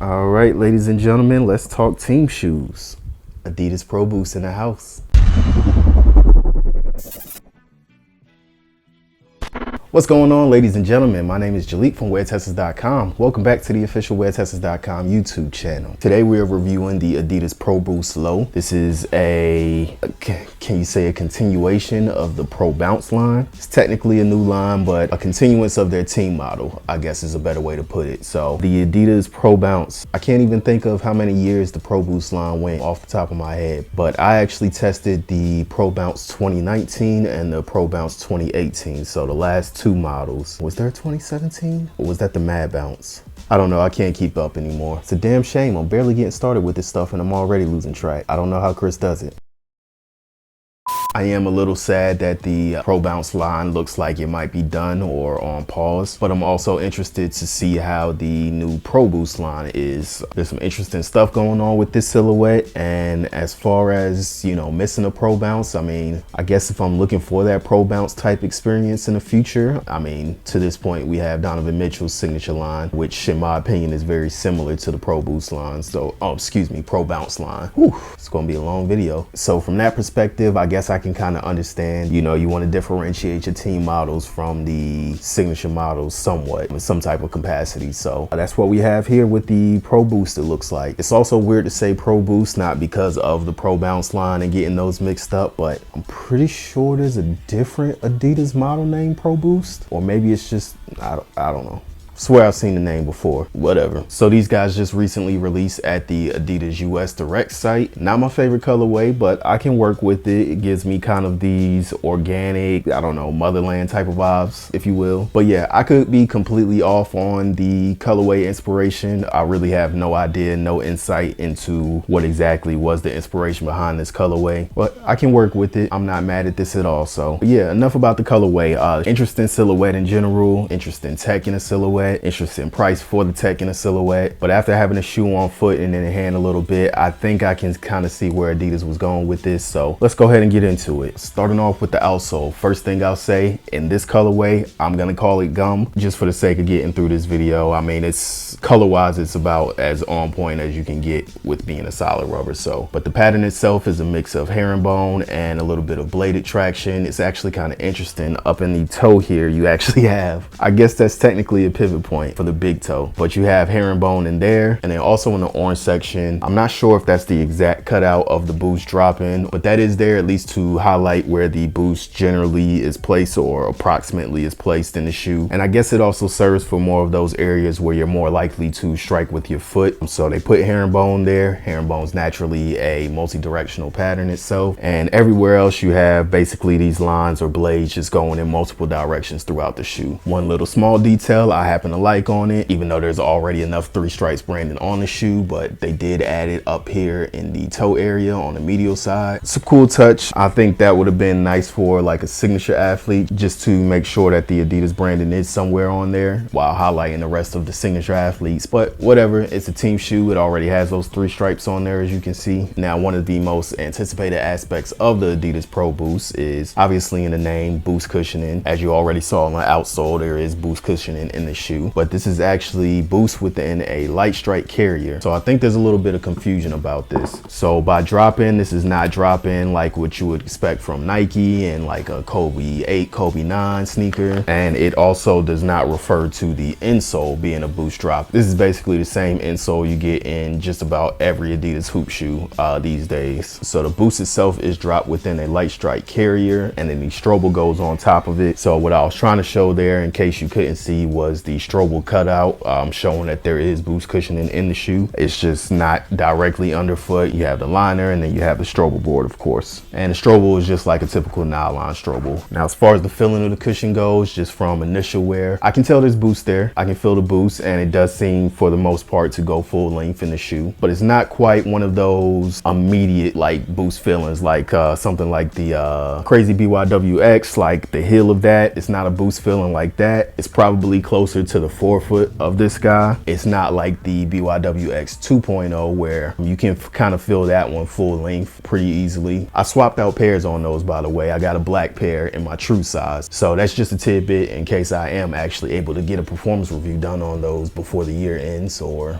All right, ladies and gentlemen, let's talk team shoes. Adidas Pro Boost in the house. What's going on, ladies and gentlemen? My name is Jalik from WearTesters.com. Welcome back to the official WearTesters.com YouTube channel. Today we are reviewing the Adidas Pro Boost Low. This is can you say a continuation of the Pro Bounce line? It's technically a new line, but a continuance of their team model, I guess is a better way to put it. So the Adidas Pro Bounce, I can't even think of how many years the Pro Boost line went off the top of my head, but I actually tested the Pro Bounce 2019 and the Pro Bounce 2018. So the last two models. Was there 2017 or was that the Mad Bounce? I don't know. I can't keep up anymore. It's a damn shame. I'm barely getting started with this stuff and I'm already losing track. I don't know how Chris does it. I am a little sad that the Pro Bounce line looks like it might be done or on pause, but I'm also interested to see how the new Pro Boost line is. There's some interesting stuff going on with this silhouette, and as far as, you know, missing a Pro Bounce, I mean, I guess if I'm looking for that Pro Bounce type experience in the future, I mean, to this point we have Donovan Mitchell's signature line, which in my opinion is very similar to the Pro Boost line. So, Pro Bounce line. Whew, it's gonna be a long video. So from that perspective, I guess I can kind of understand, you know, you want to differentiate your team models from the signature models somewhat in some type of capacity. So that's what we have here with the Pro Boost. It looks like it's also weird to say Pro Boost, not because of the Pro Bounce line and getting those mixed up, but I'm pretty sure there's a different Adidas model named Pro Boost, or maybe it's just, I don't know. Swear I've seen the name before, whatever. So these guys just recently released at the Adidas US Direct site. Not my favorite colorway, but I can work with it. It gives me kind of these organic, I don't know, motherland type of vibes, if you will. But yeah, I could be completely off on the colorway inspiration. I really have no idea, no insight into what exactly was the inspiration behind this colorway, but I can work with it. I'm not mad at this at all. So yeah, enough about the colorway. Interesting silhouette in general, interesting tech in a silhouette. Interesting price for the tech in a silhouette, but after having a shoe on foot and in the hand a little bit, I think I can kind of see where Adidas was going with this. So let's go ahead and get into it. Starting off with the outsole. First thing I'll say, in this colorway, I'm gonna call it gum just for the sake of getting through this video. I mean, it's color-wise, it's about as on point as you can get with being a solid rubber. So, but the pattern itself is a mix of herringbone and a little bit of bladed traction. It's actually kind of interesting. Up in the toe here, you actually have, I guess that's technically a pivot point for the big toe, but you have herringbone in there, and then also in the orange section, I'm not sure if that's the exact cutout of the boost drop-in, but that is there at least to highlight where the boost generally is placed or approximately is placed in the shoe. And I guess it also serves for more of those areas where you're more likely to strike with your foot. So they put herringbone there. Herringbone's naturally a multi-directional pattern itself, and everywhere else you have basically these lines or blades just going in multiple directions throughout the shoe. One little small detail I happen to like on it, even though there's already enough 3 Stripes branding on the shoe, but they did add it up here in the toe area on the medial side. It's a cool touch. I think that would have been nice for like a signature athlete, just to make sure that the Adidas branding is somewhere on there while highlighting the rest of the signature athletes. But whatever, it's a team shoe. It already has those 3 stripes on there, as you can see. Now, one of the most anticipated aspects of the Adidas Pro Boost is obviously in the name, boost cushioning. As you already saw on the outsole, there is boost cushioning in the shoe, but this is actually boost within a light strike carrier. So I think there's a little bit of confusion about this. So by drop-in, this is not drop-in like what you would expect from Nike and like a Kobe 8, Kobe 9 sneaker. And it also does not refer to the insole being a boost drop. This is basically the same insole you get in just about every Adidas hoop shoe these days. So the boost itself is dropped within a light strike carrier, and then the Strobel goes on top of it. So what I was trying to show there, in case you couldn't see, was the Strobel cutout, showing that there is boost cushioning in the shoe. It's just not directly underfoot. You have the liner, and then you have the Strobel board, of course. And the Strobel is just like a typical nylon Strobel. Now, as far as the feeling of the cushion goes, just from initial wear, I can tell there's boost there. I can feel the boost, and it does seem for the most part to go full length in the shoe, but it's not quite one of those immediate like boost feelings like something like the Crazy BYWX, like the heel of that. It's not a boost feeling like that. It's probably closer to the forefoot of this guy. It's not like the BYWX 2.0 where you can kind of feel that one full length pretty easily. I swapped out pairs on those, by the way. I got a black pair in my true size. So that's just a tidbit in case I am actually able to get a performance review done on those before the year ends, or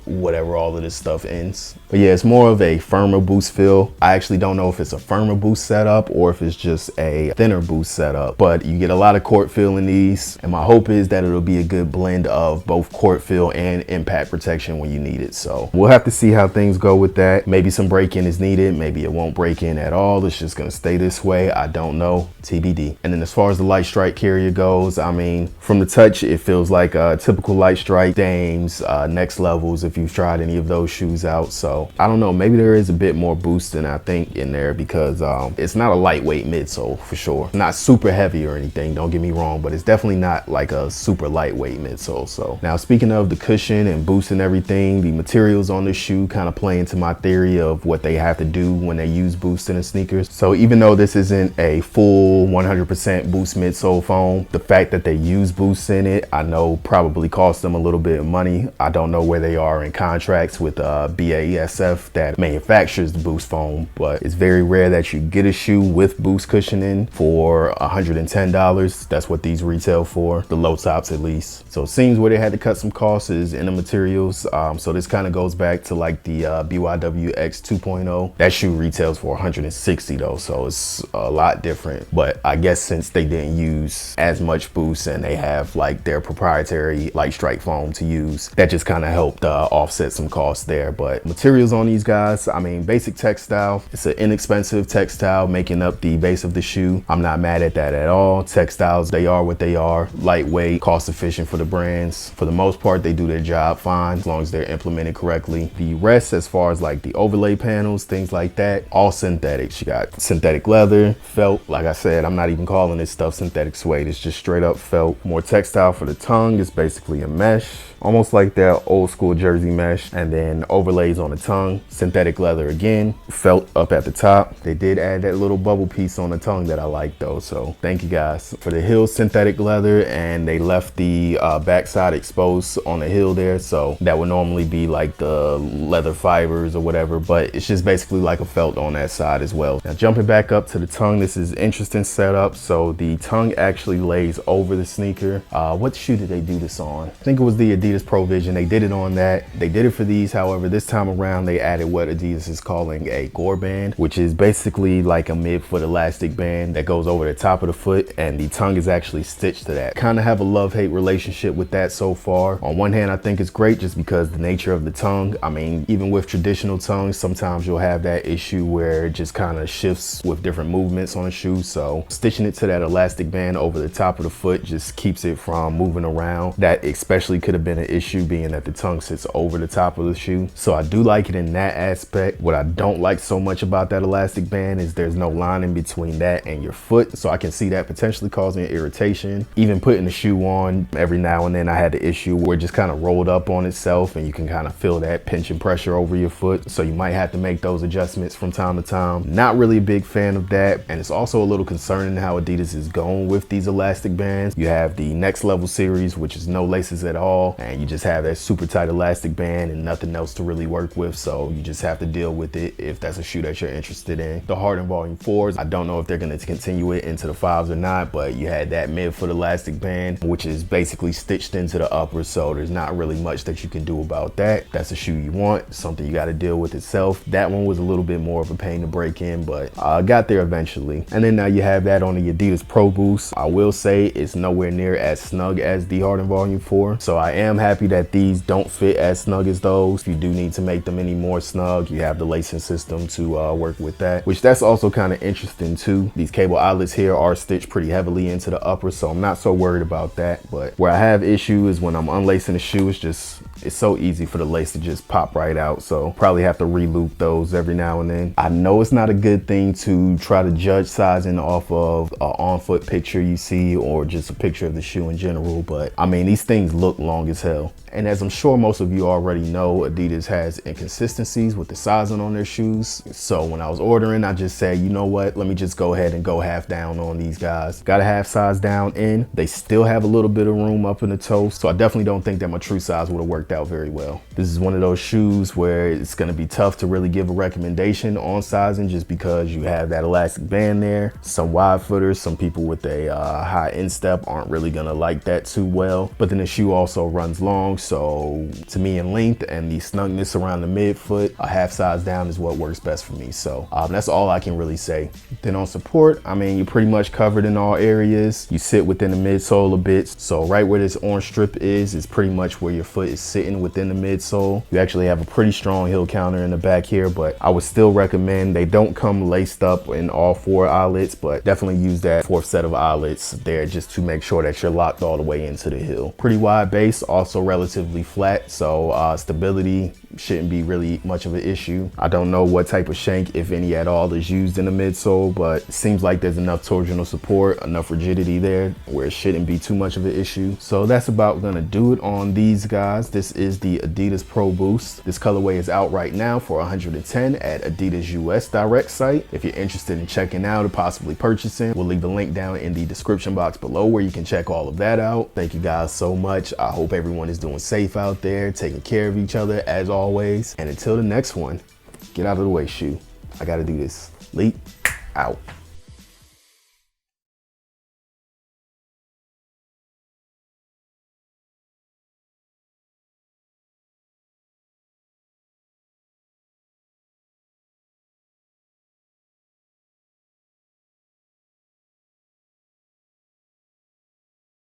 whatever all of this stuff ends. But yeah, it's more of a firmer boost feel. I actually don't know if it's a firmer boost setup or if it's just a thinner boost setup, but you get a lot of court feel in these, and my hope is that it'll be a good blend of both court feel and impact protection when you need it. So we'll have to see how things go with that. Maybe some break-in is needed, maybe it won't break in at all. It's just gonna stay this way. I don't know, TBD. And then as far as the light strike carrier goes, I mean, from the touch, it feels like a typical light strike. Dames, Next Levels, if you've tried any of those shoes out. So I don't know, maybe there is a bit more boost than I think in there, because it's not a lightweight midsole for sure. Not super heavy or anything, don't get me wrong, but it's definitely not like a super lightweight midsole. So now, speaking of the cushion and boost and everything, the materials on this shoe kind of play into my theory of what they have to do when they use boost in the sneakers. So even though this isn't a full 100% boost midsole foam, the fact that they use boosts in it, I know probably cost them a little bit of money. I don't know where they are in contracts with BASF that manufactures the boost foam, but it's very rare that you get a shoe with boost cushioning for $110. That's what these retail for, the low tops at least. So it seems where they had to cut some costs is in the materials. So this kind of goes back to like the BYWX 2.0. That shoe retails for $160 though, so it's a lot different. But I guess since they didn't use as much boost and they have like their proprietary light strike foam to use, that just kind of helped offset some costs there. But materials on these guys, I mean, basic textile. It's an inexpensive textile making up the base of the shoe. I'm not mad at that at all. Textiles, they are what they are. Lightweight, cost efficient for the brands. For the most part, they do their job fine as long as they're implemented correctly. The rest, as far as like the overlay panels, things like that, all synthetics. You got synthetic leather, felt. Like I said, I'm not even calling this stuff synthetic suede. It's just straight up felt. More textile for the tongue. It's basically a mesh, almost like that old school jersey mesh, and then overlays on the tongue. Synthetic leather again, felt up at the top. They did add that little bubble piece on the tongue that I like though, so thank you guys. For the heel, synthetic leather, and they left the backside exposed on the heel there, so that would normally be like the leather fibers or whatever, but it's just basically like a felt on that side as well. Now jumping back up to the tongue, this is interesting setup. So the tongue actually lays over the sneaker. What shoe did they do this on? I think it was the Adidas Pro Vision. They did it on that. They did it for these. However, this time around they added what Adidas is calling a gore band, which is basically like a mid-foot elastic band that goes over the top of the foot, and the tongue is actually stitched to that. Kind of have a love-hate relationship with that so far. On one hand, I think it's great just because the nature of the tongue. I mean, even with traditional tongues, sometimes you'll have that issue where it just kind of shifts with different movements on a shoe. So stitching it to that elastic band over the top of the foot just keeps it from moving around. That especially could have been an issue being that the tongue sits over the top of the shoe. So I do like it in that aspect. What I don't like so much about that elastic band is there's no lining between that and your foot. So I can see that potentially causing irritation. Even putting the shoe on, every now and then I had the issue where it just kind of rolled up on itself and you can kind of feel that pinching pressure over your foot. So you might have to make those adjustments from time to time. Not really a big fan of that. And it's also a little concerning how Adidas is going with these elastic bands. You have the Next Level series, which is no laces at all, and you just have that super tight elastic band and nothing else to really work with. So you just have to deal with it if that's a shoe that you're interested in. The Harden Volume 4s, I don't know if they're going to continue it into the 5s or not, but you had that mid-foot elastic band, which is basically stitched into the upper, so there's not really much that you can do about that. That's a shoe you want, something you got to deal with itself. That one was a little bit more of a pain to break in, but I got there eventually. And then now you have that on the Adidas Pro Boost. I will say it's nowhere near as snug as the Harden Volume 4, so I am happy that these don't fit as snug as those. If you do need to make them any more snug, you have the lacing system to work with that, which that's also kind of interesting too. These cable eyelets here are stitched pretty heavily into the upper, so I'm not so worried about that. But where I have issue is when I'm unlacing the shoe, it's just it's so easy for the lace to just pop right out. So probably have to re-loop those every now and then. I know it's not a good thing to try to judge sizing off of an on-foot picture you see or just a picture of the shoe in general, but I mean, these things look long as hell. And as I'm sure most of you already know, Adidas has inconsistencies with the sizing on their shoes. So when I was ordering, I just said, you know what, let me just go ahead and go half down on these guys. Got a half size down in. They still have a little bit of room up in the toe. So I definitely don't think that my true size would have worked out very well. This is one of those shoes where it's gonna be tough to really give a recommendation on sizing just because you have that elastic band there. Some wide footers, some people with a high instep aren't really gonna like that too well. But then the shoe also runs long. So to me, in length and the snugness around the midfoot, a half size down is what works best for me. So that's all I can really say. Then on support, I mean, you're pretty much covered in all areas. You sit within the midsole a bit. So right where this orange strip is pretty much where your foot is sitting within the midsole. You actually have a pretty strong heel counter in the back here, but I would still recommend, they don't come laced up in all 4 eyelets, but definitely use that 4th set of eyelets there just to make sure that you're locked all the way into the heel. Pretty wide base, also relatively flat, so stability shouldn't be really much of an issue. I don't know what type of shank, if any at all, is used in the midsole, but it seems like there's enough torsional support, enough rigidity there where it shouldn't be too much of an issue. So that's about gonna do it on these guys. This is the Adidas Pro Boost. This colorway is out right now for $110 at Adidas US direct site. If you're interested in checking out or possibly purchasing, we'll leave a link down in the description box below where you can check all of that out. Thank you guys so much. I hope everyone is doing safe out there, taking care of each other as always. And until the next one, get out of the way, shoe. I gotta do this. Leap out.